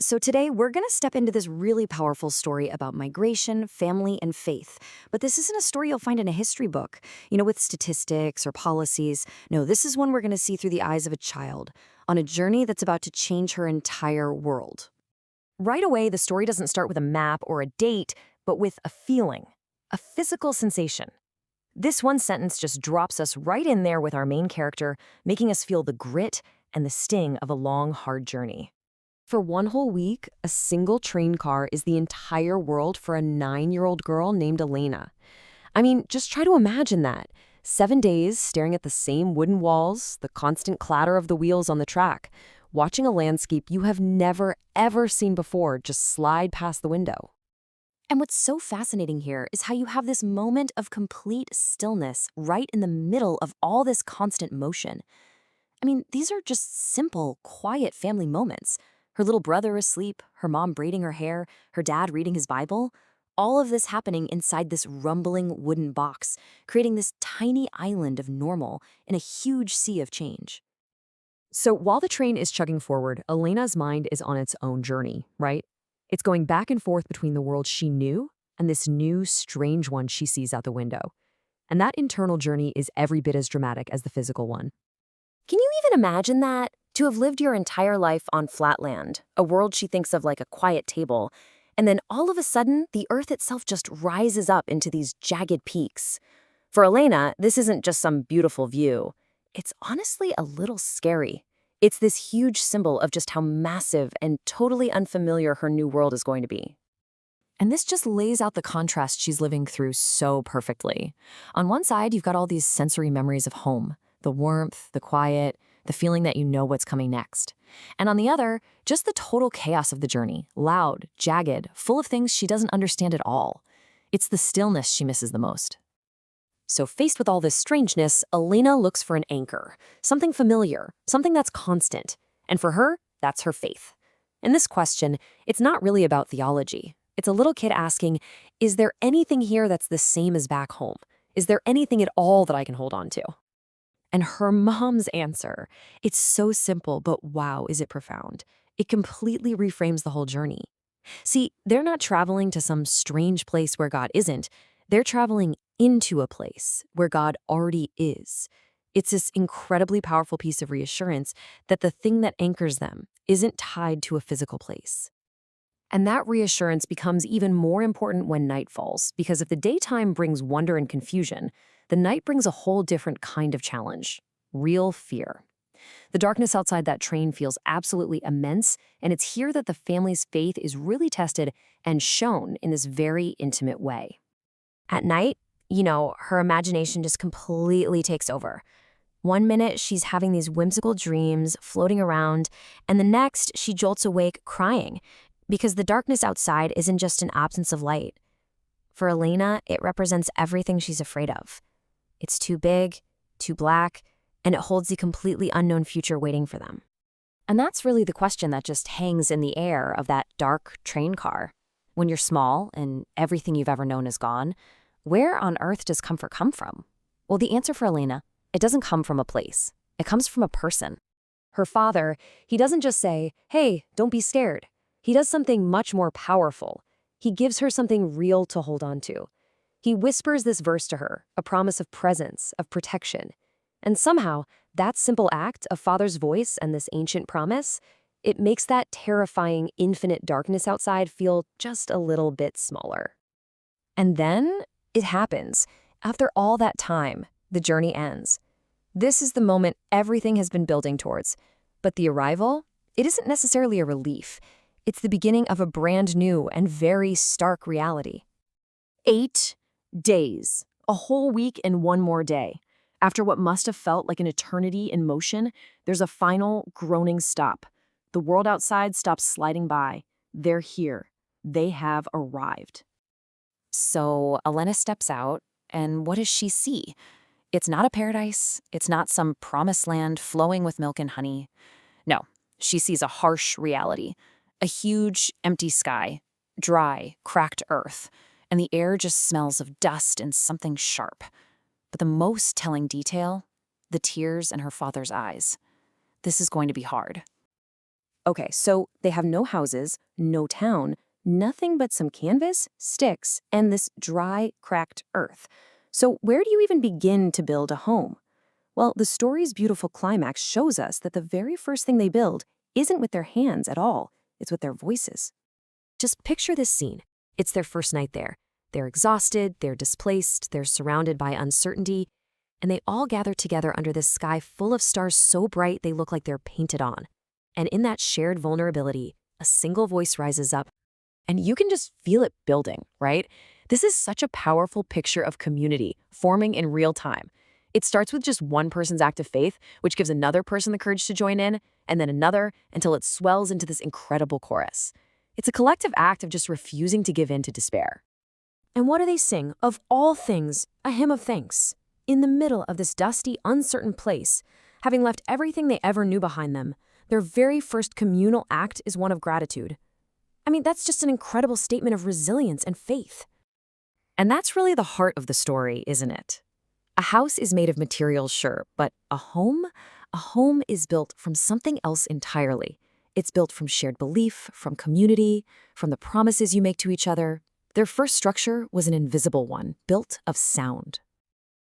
So today we're going to step into this really powerful story about migration, family, and faith. But this isn't a story you'll find in a history book, with statistics or policies. No, this is one we're going to see through the eyes of a child on a journey that's about to change her entire world. Right away, the story doesn't start with a map or a date, but with a feeling, a physical sensation. This one sentence just drops us right in there with our main character, making us feel the grit and the sting of a long, hard journey. For one whole week, a single train car is the entire world for a 9-year-old girl named Elena. I mean, just try to imagine that. 7 days staring at the same wooden walls, the constant clatter of the wheels on the track, watching a landscape you have never, ever seen before just slide past the window. And what's so fascinating here is how you have this moment of complete stillness right in the middle of all this constant motion. I mean, these are just simple, quiet family moments. Her little brother asleep, her mom braiding her hair, her dad reading his Bible. All of this happening inside this rumbling wooden box, creating this tiny island of normal in a huge sea of change. So while the train is chugging forward, Elena's mind is on its own journey, right? It's going back and forth between the world she knew and this new, strange one she sees out the window. And that internal journey is every bit as dramatic as the physical one. Can you even imagine that? To have lived your entire life on flat land, a world she thinks of like a quiet table, and then all of a sudden, the earth itself just rises up into these jagged peaks. For Elena, this isn't just some beautiful view. It's honestly a little scary. It's this huge symbol of just how massive and totally unfamiliar her new world is going to be. And this just lays out the contrast she's living through so perfectly. On one side, you've got all these sensory memories of home, the warmth, the quiet, the feeling that you know what's coming next. And on the other, just the total chaos of the journey, loud, jagged, full of things she doesn't understand at all. It's the stillness she misses the most. So faced with all this strangeness, Elena looks for an anchor, something familiar, something that's constant. And for her, that's her faith. In this question, it's not really about theology. It's a little kid asking, is there anything here that's the same as back home? Is there anything at all that I can hold on to? And her mom's answer, it's so simple, but wow, is it profound. It completely reframes the whole journey. See, they're not traveling to some strange place where God isn't. They're traveling into a place where God already is. It's this incredibly powerful piece of reassurance that the thing that anchors them isn't tied to a physical place. And that reassurance becomes even more important when night falls, because if the daytime brings wonder and confusion, the night brings a whole different kind of challenge, real fear. The darkness outside that train feels absolutely immense, and it's here that the family's faith is really tested and shown in this very intimate way. At night, her imagination just completely takes over. One minute, she's having these whimsical dreams floating around, and the next, she jolts awake crying, because the darkness outside isn't just an absence of light. For Elena, it represents everything she's afraid of. It's too big, too black, and it holds the completely unknown future waiting for them. And that's really the question that just hangs in the air of that dark train car. When you're small and everything you've ever known is gone, where on earth does comfort come from? Well, the answer for Elena, it doesn't come from a place. It comes from a person. Her father, he doesn't just say, hey, don't be scared. He does something much more powerful. He gives her something real to hold on to. He whispers this verse to her, a promise of presence, of protection. And somehow, that simple act of Father's voice and this ancient promise, it makes that terrifying infinite darkness outside feel just a little bit smaller. And then it happens. After all that time, the journey ends. This is the moment everything has been building towards. But the arrival, it isn't necessarily a relief. It's the beginning of a brand new and very stark reality. 8 days, a whole week and one more day. After what must have felt like an eternity in motion, there's a final groaning stop. The world outside stops sliding by. They're here. They have arrived. So Elena steps out, and what does she see? It's not a paradise. It's not some promised land flowing with milk and honey. No, she sees a harsh reality. A huge, empty sky, dry, cracked earth, and the air just smells of dust and something sharp. But the most telling detail, the tears in her father's eyes. This is going to be hard. Okay, so they have no houses, no town, nothing but some canvas, sticks, and this dry, cracked earth. So where do you even begin to build a home? Well, the story's beautiful climax shows us that the very first thing they build isn't with their hands at all, it's with their voices. Just picture this scene. It's their first night there. They're exhausted, they're displaced, they're surrounded by uncertainty, and they all gather together under this sky full of stars so bright they look like they're painted on. And in that shared vulnerability, a single voice rises up, and you can just feel it building, right? This is such a powerful picture of community forming in real time. It starts with just one person's act of faith, which gives another person the courage to join in, and then another, until it swells into this incredible chorus. It's a collective act of just refusing to give in to despair. And what do they sing? Of all things, a hymn of thanks. In the middle of this dusty, uncertain place, having left everything they ever knew behind them, their very first communal act is one of gratitude. I mean, that's just an incredible statement of resilience and faith. And that's really the heart of the story, isn't it? A house is made of materials, sure, but a home? A home is built from something else entirely. It's built from shared belief, from community, from the promises you make to each other. Their first structure was an invisible one, built of sound.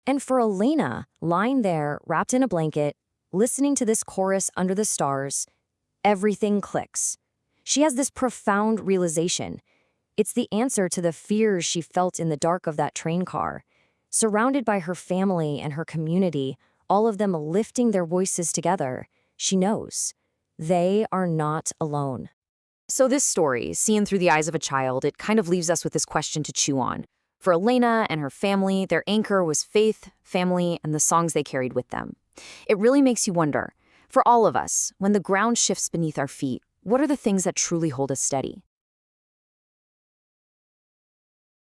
And for Elena, lying there, wrapped in a blanket, listening to this chorus under the stars, everything clicks. She has this profound realization. It's the answer to the fears she felt in the dark of that train car. Surrounded by her family and her community, all of them lifting their voices together, she knows they are not alone. So this story, seen through the eyes of a child, it kind of leaves us with this question to chew on. For Elena and her family, their anchor was faith, family, and the songs they carried with them. It really makes you wonder, for all of us, when the ground shifts beneath our feet, what are the things that truly hold us steady?